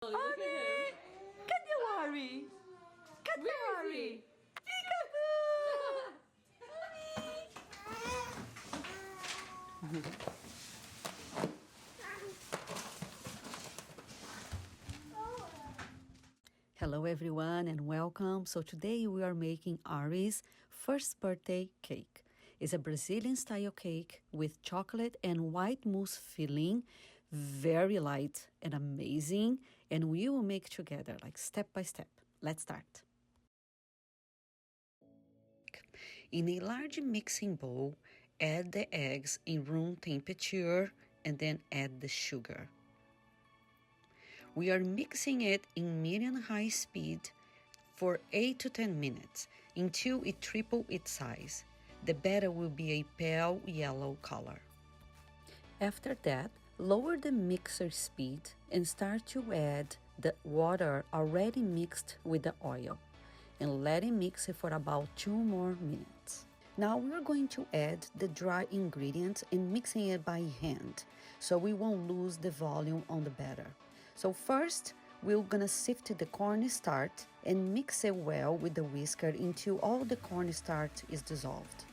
Look at him. Cadê o ARI? Cadê o Where is ARI? he? Peekaboo! Hello everyone and welcome. So today we are making ARI's first birthday cake. It's a Brazilian style cake with chocolate and white mousse filling, very light and amazing, and we will make together like step by step. Let's start. In a large mixing bowl, add the eggs in room temperature and then add the sugar. We are mixing it in medium-high speed for 8 to 10 minutes until it triples its size. The batter will be a pale yellow color. After that, lower the mixer speed and start to add the water already mixed with the oil and let it mix it for about 2 more minutes. Now we're going to add the dry ingredients and mixing it by hand so we won't lose the volume on the batter. So first, we're gonna sift the cornstarch and mix it well with the whisker until all the cornstarch is dissolved.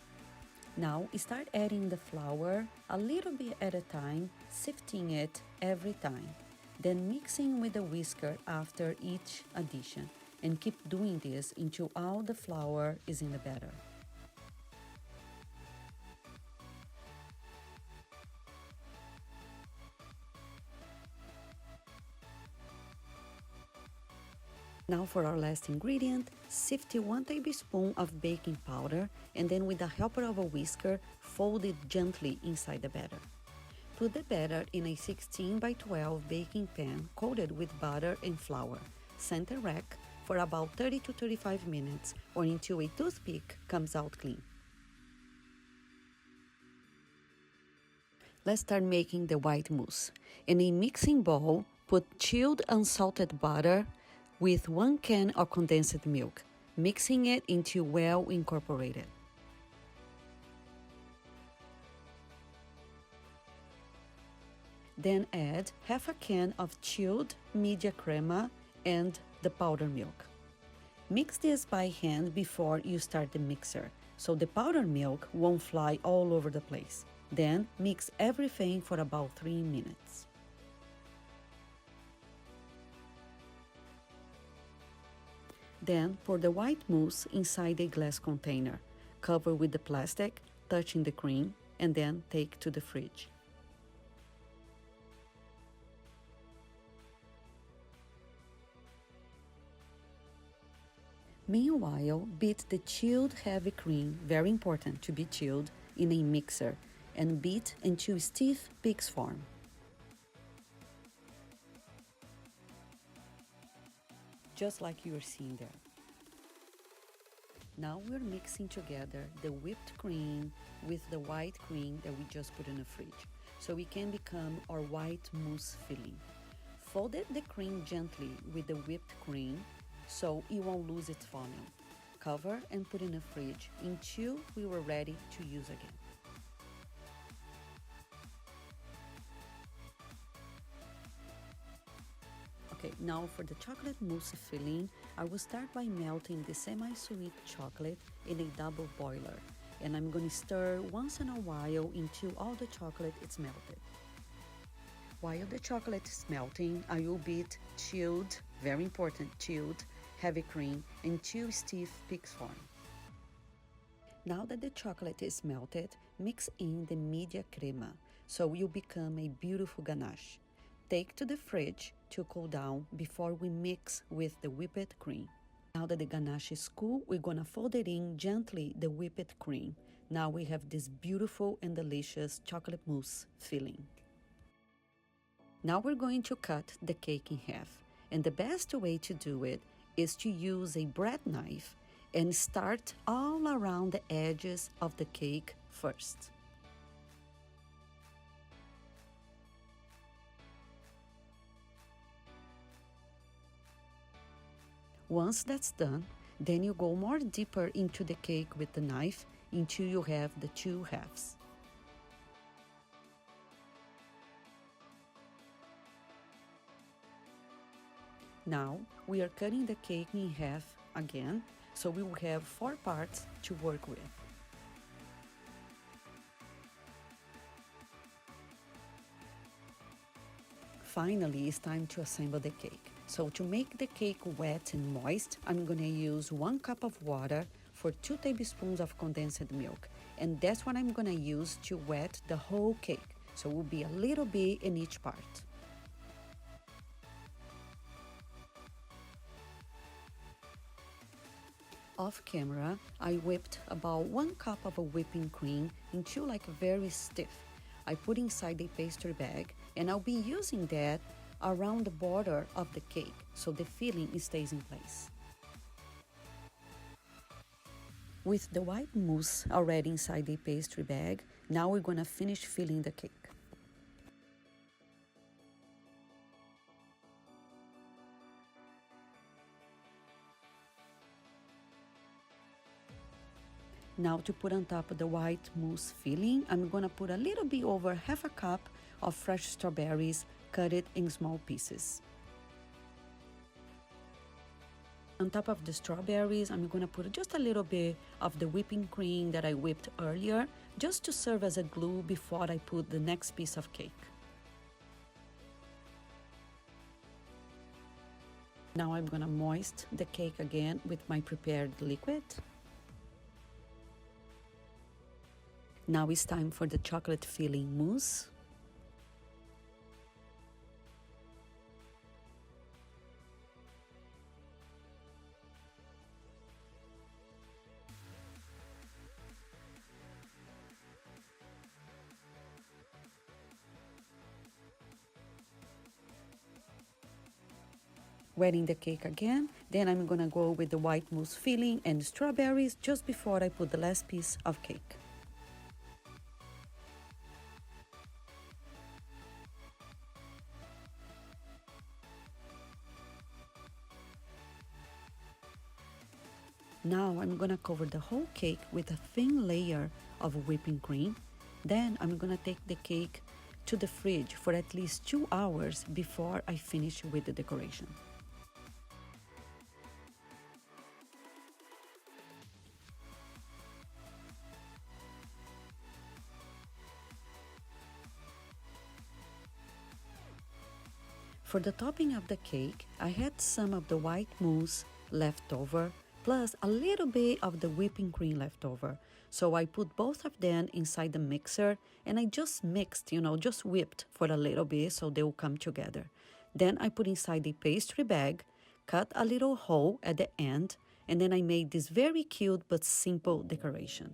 Now start adding the flour a little bit at a time, sifting it every time. Then mixing with the whisker after each addition and keep doing this until all the flour is in the batter. Now for our last ingredient, sift 1 tablespoon of baking powder and then with the help of a whisker, fold it gently inside the batter. Put the batter in a 16 by 12 baking pan coated with butter and flour. Center rack for about 30 to 35 minutes or until a toothpick comes out clean. Let's start making the white mousse. In a mixing bowl, put chilled unsalted butter with 1 can of condensed milk, mixing it until well incorporated. Then add half a can of chilled media crema and the powdered milk. Mix this by hand before you start the mixer, so the powdered milk won't fly all over the place. Then mix everything for about 3 minutes. Then pour the white mousse inside a glass container, cover with the plastic, touching the cream, and then take to the fridge. Meanwhile, beat the chilled heavy cream, very important to be chilled, in a mixer and beat until stiff peaks form. Just like you are seeing there. Now we're mixing together the whipped cream with the white cream that we just put in the fridge, so it can become our white mousse filling. Fold the cream gently with the whipped cream so it won't lose its volume. Cover and put in the fridge until we were ready to use again. Okay, now for the chocolate mousse filling, I will start by melting the semi-sweet chocolate in a double boiler, and I'm going to stir once in a while until all the chocolate is melted. While the chocolate is melting, I will beat chilled, very important, chilled, heavy cream until stiff peaks form. Now that the chocolate is melted, mix in the media crema, so it will become a beautiful ganache. Take to the fridge to cool down before we mix with the whipped cream. Now that the ganache is cool, we're gonna fold it in gently the whipped cream. Now we have this beautiful and delicious chocolate mousse filling. Now we're going to cut the cake in half, and the best way to do it is to use a bread knife and start all around the edges of the cake first. Once that's done, then you go more deeper into the cake with the knife until you have the 2 halves. Now we are cutting the cake in half again, so we will have 4 parts to work with. Finally, it's time to assemble the cake. So to make the cake wet and moist, I'm gonna use 1 cup of water for 2 tablespoons of condensed milk. And that's what I'm gonna use to wet the whole cake. So it will be a little bit in each part. Off camera, I whipped about 1 cup of a whipping cream until like very stiff. I put inside a pastry bag, and I'll be using that around the border of the cake so the filling stays in place. With the white mousse already inside the pastry bag, now we're gonna finish filling the cake. Now to put on top of the white mousse filling, I'm gonna put a little bit over half a cup of fresh strawberries cut it in small pieces. On top of the strawberries, I'm gonna put just a little bit of the whipping cream that I whipped earlier, just to serve as a glue before I put the next piece of cake. Now I'm gonna moisten the cake again with my prepared liquid. Now it's time for the chocolate filling mousse. Wetting the cake again, then I'm gonna go with the white mousse filling and strawberries just before I put the last piece of cake. Now I'm gonna cover the whole cake with a thin layer of whipping cream. Then I'm gonna take the cake to the fridge for at least 2 hours before I finish with the decoration. For the topping of the cake, I had some of the white mousse left over, plus a little bit of the whipping cream left over. So I put both of them inside the mixer, and I just mixed, just whipped for a little bit so they will come together. Then I put inside the pastry bag, cut a little hole at the end, and then I made this very cute but simple decoration.